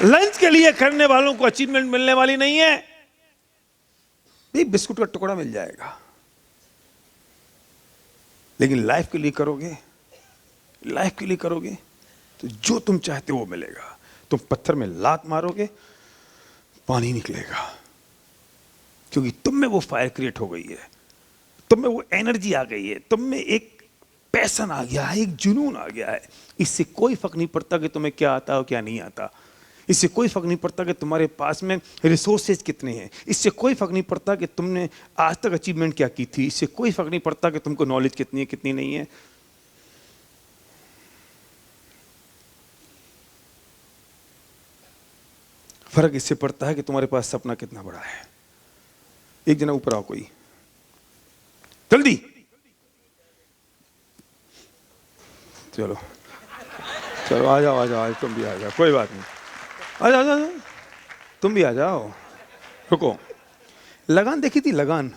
Lunch के लिए करने वालों को अचीवमेंट मिलने वाली नहीं है। एक बिस्कुट का टुकड़ा मिल जाएगा, लेकिन लाइफ के लिए करोगे, लाइफ के लिए करोगे तो जो तुम चाहते हो वो मिलेगा। तुम पत्थर में लात मारोगे, पानी निकलेगा, क्योंकि तुम में वो फायर क्रिएट हो गई है, तुम में वो एनर्जी आ गई है, तुम में एक पैशन आ गया है, एक जुनून आ गया है। इससे कोई फर्क नहीं पड़ता कि तुम्हें क्या आता है और क्या नहीं आता। इससे कोई फर्क नहीं पड़ता कि तुम्हारे पास में रिसोर्सेज कितने हैं। इससे कोई फर्क नहीं पड़ता कि तुमने आज तक अचीवमेंट क्या की थी। इससे कोई फर्क नहीं पड़ता कि तुमको नॉलेज कितनी है कितनी नहीं है। फर्क इससे पड़ता है कि तुम्हारे पास सपना कितना बड़ा है। एक जना ऊपर आओ, कोई जल्दी, चलो चलो आ जाओ आ जाओ, तुम भी आ जाओ, कोई बात नहीं, आ जाओ आ जाओ, तुम भी आ जाओ। रुको, लगान देखी थी? लगान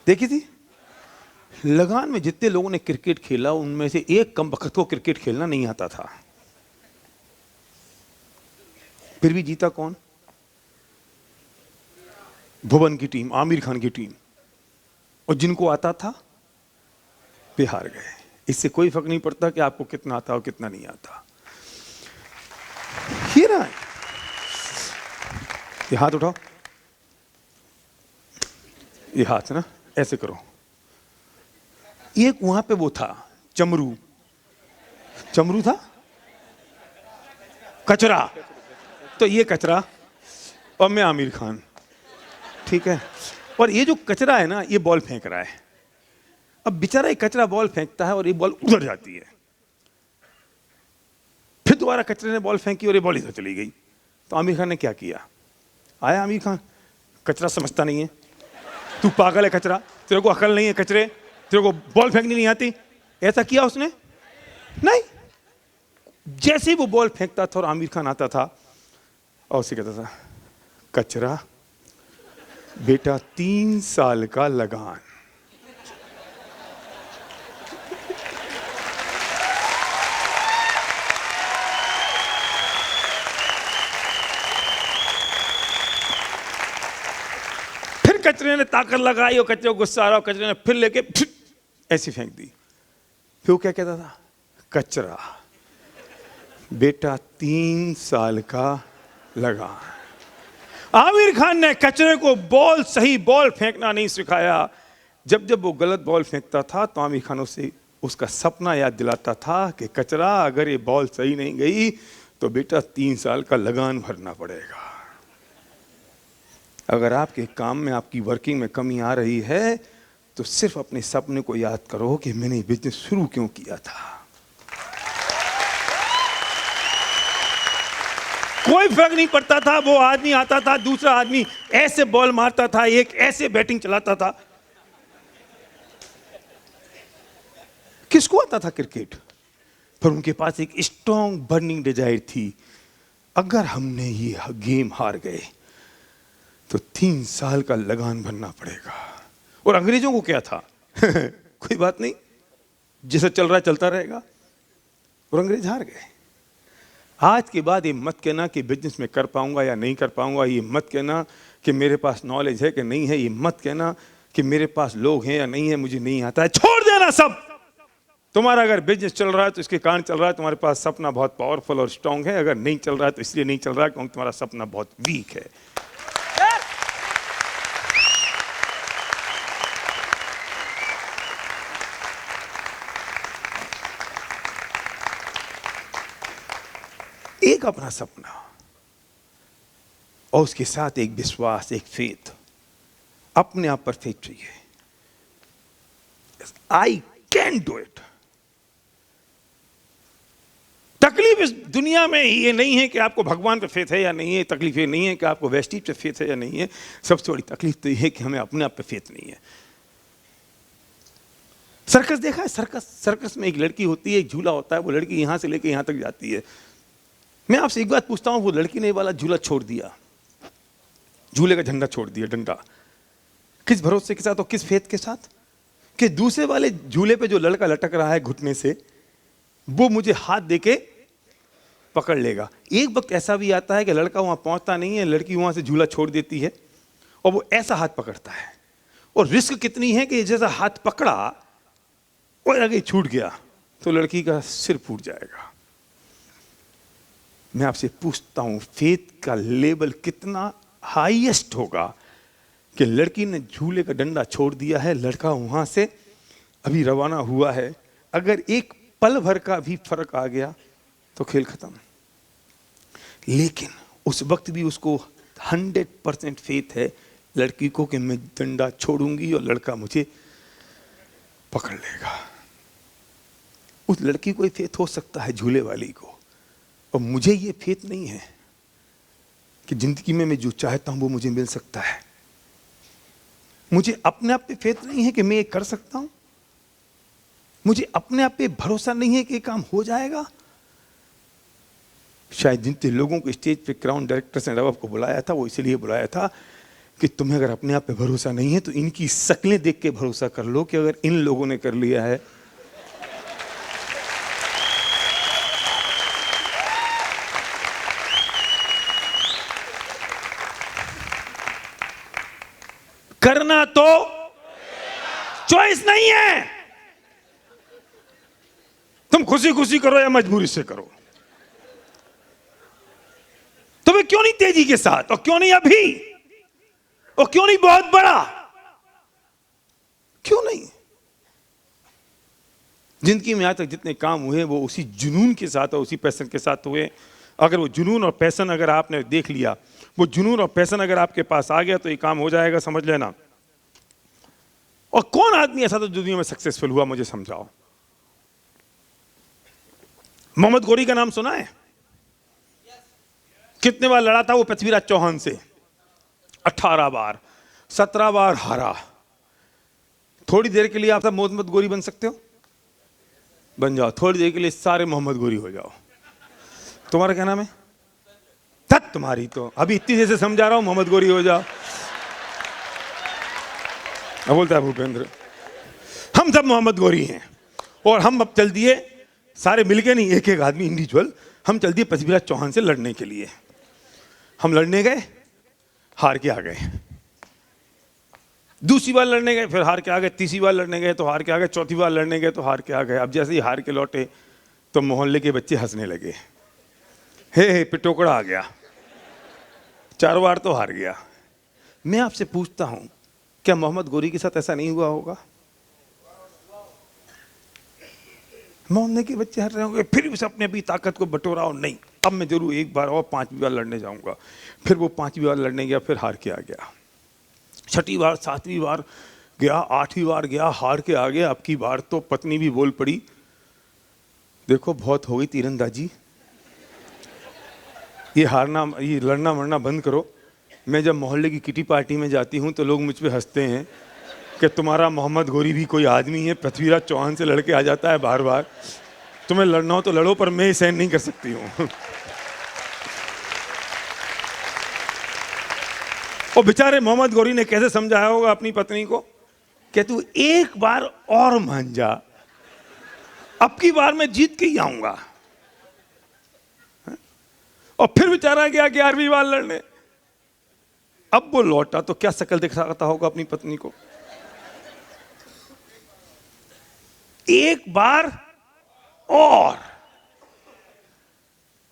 देखी थी? लगान में जितने लोगों ने क्रिकेट खेला उनमें से एक कम वक्त को क्रिकेट खेलना नहीं आता था, फिर भी जीता कौन? भुवन की टीम, आमिर खान की टीम। और जिनको आता था वे हार गए। इससे कोई फर्क नहीं पड़ता कि आपको कितना आता और कितना नहीं आता। ये ना, ये हाथ उठाओ, ये हाथ ना ऐसे करो। एक वहां पे वो था चमरू, चमरू था, कचरा, तो ये कचरा और मैं आमिर खान, ठीक है। और ये जो कचरा है ना, ये बॉल फेंक रहा है। अब बेचारा ये कचरा बॉल फेंकता है और ये बॉल उधर जाती है, फिर दोबारा कचरे ने बॉल फेंकी और ये बॉल इधर चली गई। तो आमिर खान ने क्या किया? आया आमिर खान, कचरा समझता नहीं है, तू पागल है कचरा, तेरे को अकल नहीं है कचरे, तेरे को बॉल फेंकनी नहीं आती। ऐसा किया उसने? नहीं। जैसे ही वो बॉल फेंकता था और आमिर खान आता था और उसे कहता था, कचरा बेटा 3 साल का लगान। फिर कचरे ने ताकत लगाई और कचरे को गुस्सा आ रहा, कचरे ने फिर लेके ऐसी फेंक दी। फिर वो क्या कहता था? कचरा बेटा 3 साल का लगान। आमिर खान ने कचरे को बॉल, सही बॉल फेंकना नहीं सिखाया। जब जब वो गलत बॉल फेंकता था तो आमिर खान उसे उसका सपना याद दिलाता था कि कचरा, अगर ये बॉल सही नहीं गई तो बेटा 3 साल का लगान भरना पड़ेगा। अगर आपके काम में, आपकी वर्किंग में कमी आ रही है तो सिर्फ अपने सपने को याद करो कि मैंने बिजनेस शुरू क्यों किया था। कोई फर्क नहीं पड़ता था, वो आदमी आता था, दूसरा आदमी ऐसे बॉल मारता था, एक ऐसे बैटिंग चलाता था। किसको आता था क्रिकेट? पर उनके पास एक स्ट्रॉन्ग बर्निंग डिजायर थी, अगर हमने ये गेम हार गए तो 3 साल का लगान भरना पड़ेगा। और अंग्रेजों को क्या था? कोई बात नहीं, जैसा चल रहा है चलता रहेगा। और अंग्रेज हार गए। आज के बाद ये मत कहना कि बिजनेस में कर पाऊंगा या नहीं कर पाऊंगा, ये मत कहना कि मेरे पास नॉलेज है कि नहीं है, ये मत कहना कि मेरे पास लोग हैं या नहीं है, मुझे नहीं आता है। छोड़ देना सब। तुम्हारा अगर बिजनेस चल रहा है तो इसके कारण चल रहा है तुम्हारे पास सपना बहुत पावरफुल और स्ट्रांग है। अगर नहीं चल रहा है तो इसलिए नहीं चल रहा है क्योंकि तुम्हारा सपना बहुत वीक है। एक अपना सपना और उसके साथ एक विश्वास, एक फेथ, अपने आप पर फेथ चाहिए। I can do it. तकलीफ इस दुनिया में ये नहीं है कि आपको भगवान पे फेथ है या नहीं है, तकलीफ ये नहीं है कि आपको वेस्टीज पे फेथ है या नहीं है, सबसे बड़ी तकलीफ तो ये है कि हमें अपने आप पे फेथ नहीं है। सर्कस देखा है? सर्कस में एक लड़की होती है, एक झूला होता है, वो लड़की यहां से लेके यहां तक जाती है। मैं आपसे एक बात पूछता हूं, वो लड़की ने वाला झूला छोड़ दिया, झूले का झंडा छोड़ दिया, डंडा, किस भरोसे के साथ और किस फेथ के साथ कि दूसरे वाले झूले पे जो लड़का लटक रहा है घुटने से, वो मुझे हाथ देके पकड़ लेगा। एक वक्त ऐसा भी आता है कि लड़का वहां पहुंचता नहीं है, लड़की वहां से झूला छोड़ देती है और वो ऐसा हाथ पकड़ता है, और रिस्क कितनी है कि जैसा हाथ पकड़ा और आगे छूट गया तो लड़की का सिर फूट जाएगा। मैं आपसे पूछता हूं, फेथ का लेवल कितना हाईएस्ट होगा कि लड़की ने झूले का डंडा छोड़ दिया है, लड़का वहां से अभी रवाना हुआ है, अगर एक पल भर का भी फर्क आ गया तो खेल खत्म। लेकिन उस वक्त भी उसको 100% फेथ है लड़की को कि मैं डंडा छोड़ूंगी और लड़का मुझे पकड़ लेगा। उस लड़की को फेथ हो सकता है, झूले वाली को, और मुझे ये फेथ नहीं है कि जिंदगी में मैं जो चाहता हूं वो मुझे मिल सकता है। मुझे अपने आप पे फेथ नहीं है कि मैं ये कर सकता हूं, मुझे अपने आप पे भरोसा नहीं है कि ये काम हो जाएगा। शायद जितने लोगों को स्टेज पे क्राउन डायरेक्टर्स ने रवब को बुलाया था वो इसलिए बुलाया था कि तुम्हें अगर अपने आप पे भरोसा नहीं है तो इनकी शक्लें देख के भरोसा कर लो कि अगर इन लोगों ने कर लिया है। करना तो चॉइस नहीं है, तुम खुशी खुशी करो या मजबूरी से करो। तुम्हें क्यों नहीं तेजी के साथ, और क्यों नहीं अभी, और क्यों नहीं बहुत बड़ा, क्यों नहीं? जिंदगी में आज तक जितने काम हुए वो उसी जुनून के साथ और उसी पैशन के साथ हुए। अगर वो जुनून और पैशन अगर आपने देख लिया, वो जुनून और पैशन अगर आपके पास आ गया तो ये काम हो जाएगा, समझ लेना। और कौन आदमी ऐसा तो दुनिया में सक्सेसफुल हुआ, मुझे समझाओ। मोहम्मद गौरी का नाम सुना है? कितने बार लड़ा था वो पृथ्वीराज चौहान से? 18 बार, 17 बार हारा। थोड़ी देर के लिए आप सब मोहम्मद गौरी बन सकते हो, बन जाओ। थोड़ी देर के लिए सारे मोहम्मद गौरी हो जाओ। तुम्हारा क्या नाम है? तत् तुम्हारी तो अभी इतनी देर से समझा रहा हूं, मोहम्मद गौरी हो जाओ। अब बोलता है भूपेंद्र हम सब मोहम्मद गौरी हैं और हम अब चल दिए सारे मिलके, नहीं एक एक आदमी इंडिविजुअल, हम चल दिए पृथ्वीराज चौहान से लड़ने के लिए। हम लड़ने गए, हार के आ गए। दूसरी बार लड़ने गए, फिर हार के आ गए। तीसरी बार लड़ने गए तो हार के आ गए। चौथी बार लड़ने गए तो हार के आ गए। अब जैसे ही हार के लौटे तो मोहल्ले के बच्चे हंसने लगे, हे पिटोकड़ा आ गया, 4 बार तो हार गया। मैं आपसे पूछता हूं, क्या मोहम्मद गौरी के साथ ऐसा नहीं हुआ होगा? मोहल्ले के बच्चे हंस रहे होंगे, फिर भी अपने अपनी ताकत को बटोरा और नहीं अब मैं जरूर एक बार और 5वीं बार लड़ने जाऊंगा। फिर वो 5वीं बार लड़ने गया, फिर हार के आ गया। 6ठी बार, 7वीं बार गया, 8वीं बार गया, हार के आ गया। अब की बार तो पत्नी भी बोल पड़ी, देखो बहुत हो गई तीरंदाजी, ये हारना, ये लड़ना मरना बंद करो। मैं जब मोहल्ले की किटी पार्टी में जाती हूँ तो लोग मुझ पे हंसते हैं कि तुम्हारा मोहम्मद गौरी भी कोई आदमी है, पृथ्वीराज चौहान से लड़के आ जाता है बार बार। तुम्हें लड़ना हो तो लड़ो, पर मैं सहन नहीं कर सकती हूँ। और बेचारे मोहम्मद गौरी ने कैसे समझाया होगा अपनी पत्नी को कि तू एक बार और मान जा, अब की बार मैं जीत के ही आऊंगा। और फिर बेचारा गया 11वीं बार लड़ने। अब वो लौटा तो क्या शक्ल दिखाता होगा अपनी पत्नी को? एक बार और,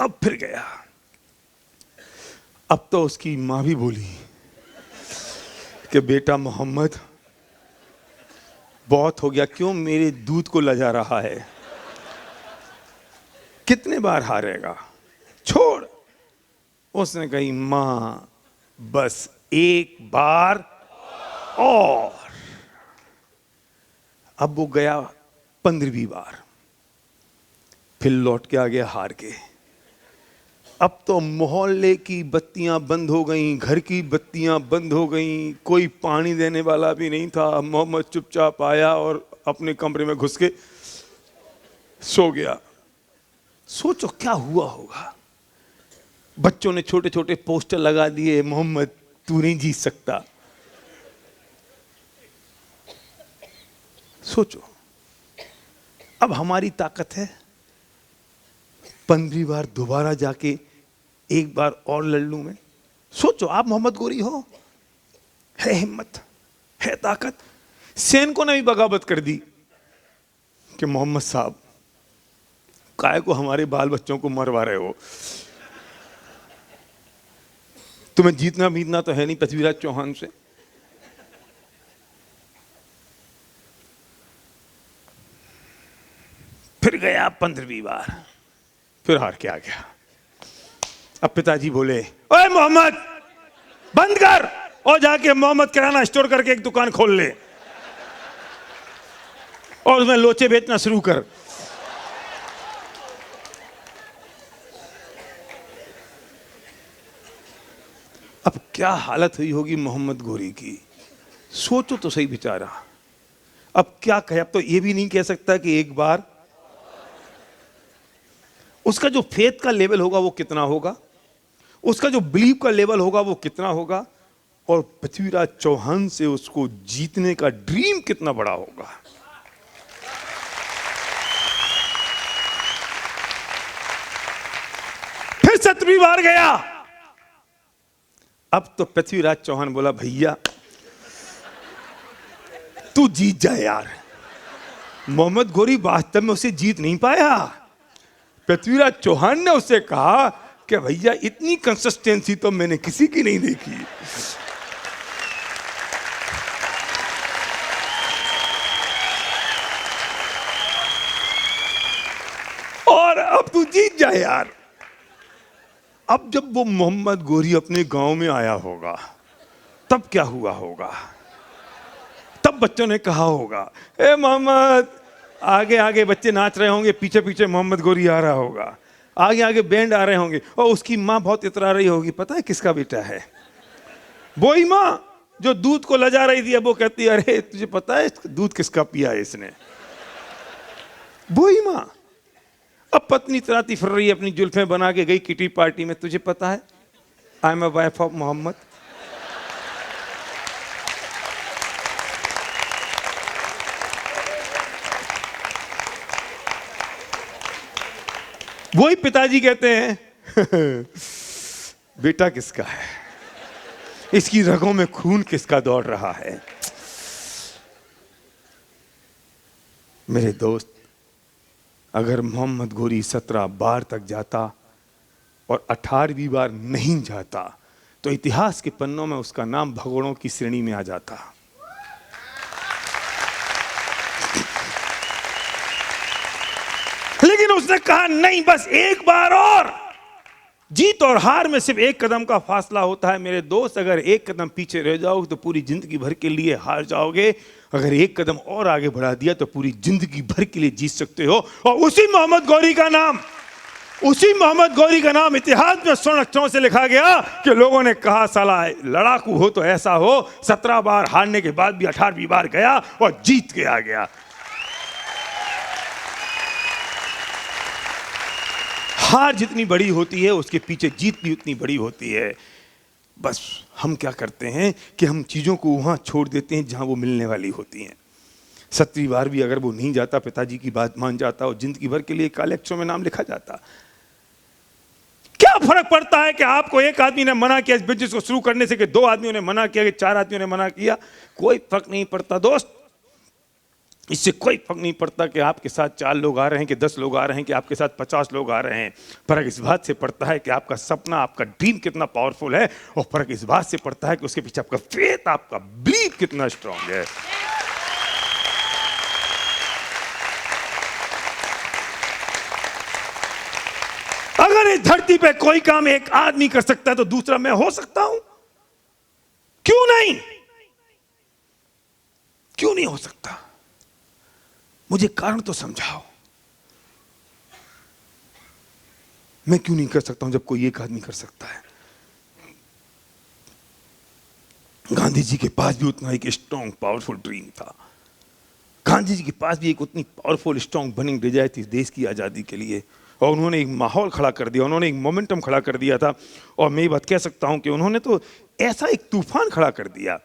अब फिर गया। अब तो उसकी मां भी बोली कि बेटा मोहम्मद बहुत हो गया, क्यों मेरे दूध को लजा रहा है, कितने बार हारेगा, छोड़। उसने कही मां बस एक बार और। अब वो गया 15वीं बार, फिर लौट के आ गया हार के। अब तो मोहल्ले की बत्तियां बंद हो गईं, घर की बत्तियां बंद हो गईं, कोई पानी देने वाला भी नहीं था। मोहम्मद चुपचाप आया और अपने कमरे में घुस के सो गया। सोचो क्या हुआ होगा। बच्चों ने छोटे छोटे पोस्टर लगा दिए, मोहम्मद तू नहीं जीत सकता। सोचो, अब हमारी ताकत है 15वीं बार दोबारा जाके एक बार और लड़ लूं मैं? सोचो, आप मोहम्मद गोरी हो, है हिम्मत, है ताकत। सैनिकों ने भी बगावत कर दी कि मोहम्मद साहब, काय को हमारे बाल बच्चों को मरवा रहे हो? तुम्हें जीतना बीतना तो है नहीं पृथ्वीराज चौहान से। फिर गया 15वीं बार, फिर हार के आ गया। अब पिताजी बोले, ओए मोहम्मद, बंद कर और जाके मोहम्मद किराना स्टोर करके एक दुकान खोल ले और उसमें लोचे बेचना शुरू कर। अब क्या हालत हुई होगी मोहम्मद गोरी की, सोचो तो सही बेचारा। अब क्या कहे, अब तो ये भी नहीं कह सकता कि एक बार। उसका जो फेथ का लेवल होगा वो कितना होगा, उसका जो बिलीव का लेवल होगा वो कितना होगा, और पृथ्वीराज चौहान से उसको जीतने का ड्रीम कितना बड़ा होगा। फिर 17वीं बार गया। अब तो पृथ्वीराज चौहान बोला, भैया तू जीत जाए यार। मोहम्मद गोरी वास्तव में उसे जीत नहीं पाया। पृथ्वीराज चौहान ने उससे कहा कि भैया इतनी कंसिस्टेंसी तो मैंने किसी की नहीं देखी। और अब तू जीत जाए यार। अब जब वो मोहम्मद गोरी अपने गांव में आया होगा तब क्या हुआ होगा? तब बच्चों ने कहा होगा, ए मोहम्मद, आगे आगे बच्चे नाच रहे होंगे, पीछे पीछे मोहम्मद गोरी आ रहा होगा, आगे आगे बैंड आ रहे होंगे, और उसकी माँ बहुत इतरा रही होगी, पता है किसका बेटा है? वही माँ जो दूध को लजा रही थी, अब वो कहती है, अरे तुझे पता है दूध किसका पिया है इसने? वही माँ। अब पत्नी तराती फिर रही, अपनी जुल्फें बना के गई किटी पार्टी में, तुझे पता है I am a wife of Mohammed. वही पिताजी कहते हैं बेटा किसका है, इसकी रगों में खून किसका दौड़ रहा है? मेरे दोस्त, अगर मोहम्मद गोरी 17 बार तक जाता और 18वीं बार नहीं जाता तो इतिहास के पन्नों में उसका नाम भगोड़ों की श्रेणी में आ जाता। लेकिन उसने कहा नहीं, बस एक बार और। जीत और हार में सिर्फ एक कदम का फासला होता है मेरे दोस्त। अगर एक कदम पीछे रह जाओगे तो पूरी जिंदगी भर के लिए हार जाओगे, अगर एक कदम और आगे बढ़ा दिया तो पूरी जिंदगी भर के लिए जीत सकते हो। और उसी मोहम्मद गोरी का नाम इतिहास में स्वर्ण अक्षरों से लिखा गया कि लोगों ने कहा, साला लड़ाकू हो तो ऐसा हो, 17 बार हारने के बाद भी 18वीं बार गया और जीत के आ गया। हार जितनी बड़ी होती है उसके पीछे जीत भी उतनी बड़ी होती है। बस हम क्या करते हैं कि हम चीजों को वहां छोड़ देते हैं जहां वो मिलने वाली होती हैं। 17वीं बार भी अगर वो नहीं जाता, पिताजी की बात मान जाता और जिंदगी भर के लिए काले अक्षरों में नाम लिखा जाता। क्या फर्क पड़ता है कि आपको एक आदमी ने मना किया इस बिजनेस को शुरू करने से, कि 2 आदमियों ने मना किया, कि 4 आदमियों ने मना किया? कोई फर्क नहीं पड़ता दोस्त। इससे कोई फर्क नहीं पड़ता कि आपके साथ 4 लोग आ रहे हैं, कि 10 लोग आ रहे हैं, कि आपके साथ 50 लोग आ रहे हैं। फर्क इस बात से पड़ता है कि आपका सपना, आपका ड्रीम कितना पावरफुल है, और फर्क इस बात से पड़ता है कि उसके पीछे आपका फेथ, आपका बिलीव कितना स्ट्रांग है। अगर इस धरती पे कोई काम एक आदमी कर सकता है तो दूसरा मैं हो सकता हूं। क्यों नहीं? क्यों नहीं हो सकता? मुझे कारण तो समझाओ, मैं क्यों नहीं कर सकता हूं जब कोई एक आदमी कर सकता है? गांधी जी के पास भी उतना एक स्ट्रॉन्ग पावरफुल ड्रीम था। गांधी जी के पास भी एक उतनी पावरफुल स्ट्रॉन्ग बर्निंग डिजायर थी देश की आजादी के लिए, और उन्होंने एक माहौल खड़ा कर दिया, उन्होंने एक मोमेंटम खड़ा कर दिया था। और मैं ये बात कह सकता हूं कि उन्होंने तो ऐसा एक तूफान खड़ा कर दिया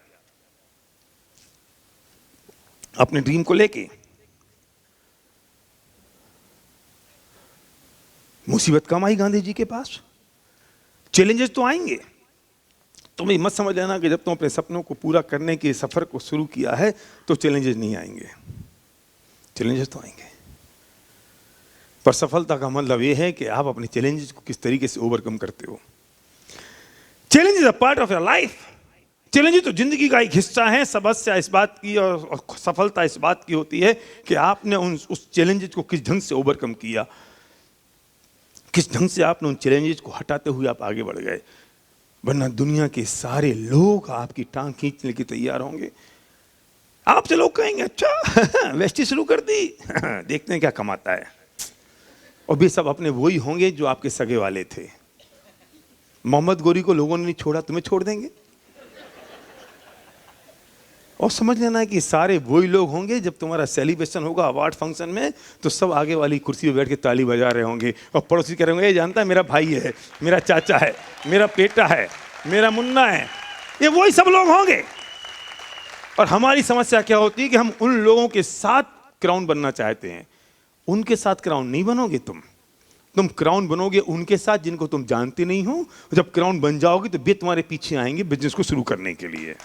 अपने ड्रीम को लेके। मुसीबत कम आई गांधी जी के पास। चैलेंजेस तो आएंगे, तुम ये मत समझ लेना कि जब तुम अपने सपनों को पूरा करने के सफर को शुरू किया है तो चैलेंजेस नहीं आएंगे। चैलेंजेस तो आएंगे, पर सफलता का मतलब यह है कि आप अपने चैलेंजेस को किस तरीके से ओवरकम करते हो। Challenge is a part of your life. Challenge तो जिंदगी का एक हिस्सा है। समस्या इस बात की और सफलता इस बात की होती है कि आपने उस चैलेंजेस को किस ढंग से ओवरकम किया, किस ढंग से आपने उन चैलेंजेस को हटाते हुए आप आगे बढ़ गए। वरना दुनिया के सारे लोग आपकी टांग खींचने के तैयार होंगे। आपसे लोग कहेंगे अच्छा वेस्टी शुरू कर दी देखते हैं क्या कमाता है। और भी सब अपने वही होंगे जो आपके सगे वाले थे। मोहम्मद गोरी को लोगों ने नहीं छोड़ा, तुम्हें छोड़ देंगे। और समझ लेना है कि सारे वही लोग होंगे जब तुम्हारा सेलिब्रेशन होगा अवार्ड फंक्शन में, तो सब आगे वाली कुर्सी पर बैठ के ताली बजा रहे होंगे और पड़ोसी कह रहे होंगे ये जानता है मेरा भाई है, मेरा चाचा है, मेरा बेटा है, मेरा मुन्ना है। ये वही सब लोग होंगे। और हमारी समस्या क्या होती है कि हम उन लोगों के साथ क्राउन बनना चाहते हैं। उनके साथ क्राउन नहीं बनोगे तुम क्राउन बनोगे उनके साथ जिनको तुम जानते नहीं हो। जब क्राउन बन जाओगे तो वे तुम्हारे पीछे आएंगे बिजनेस को शुरू करने के लिए।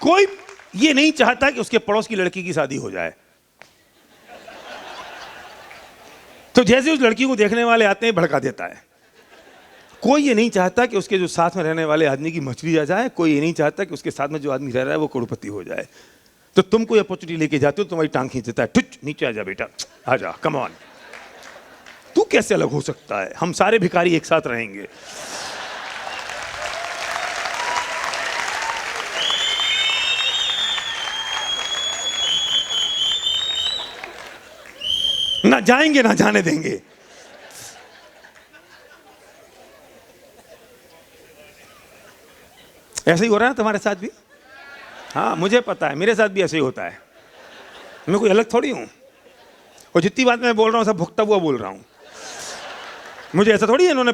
कोई ये नहीं चाहता कि उसके पड़ोस की लड़की की शादी हो जाए। तो जैसे उस लड़की को देखने वाले आते हैं भड़का देता है। कोई ये नहीं चाहता कि उसके जो साथ में रहने वाले आदमी की मछली आ जाए। कोई ये नहीं चाहता कि उसके साथ में जो आदमी रह रहा है वो करोड़पति हो जाए। तो तुम कोई अपॉर्चुनिटी लेके जाते हो, तुम्हारी टांग खींच देता है, ठुच नीचे आ जा बेटा, आ जा, कम ऑन। तू कैसे अलग हो सकता है, हम सारे भिखारी एक साथ रहेंगे। ना जाएंगे ना जाने देंगे। ऐसे ही हो रहा है तुम्हारे साथ भी। हाँ मुझे पता है, मेरे साथ भी ऐसे ही होता है। मैं कोई अलग थोड़ी हूं। और जितनी बात मैं बोल रहा हूं सब भुगता हुआ बोल रहा हूं। मुझे ऐसा थोड़ी है इन्होंने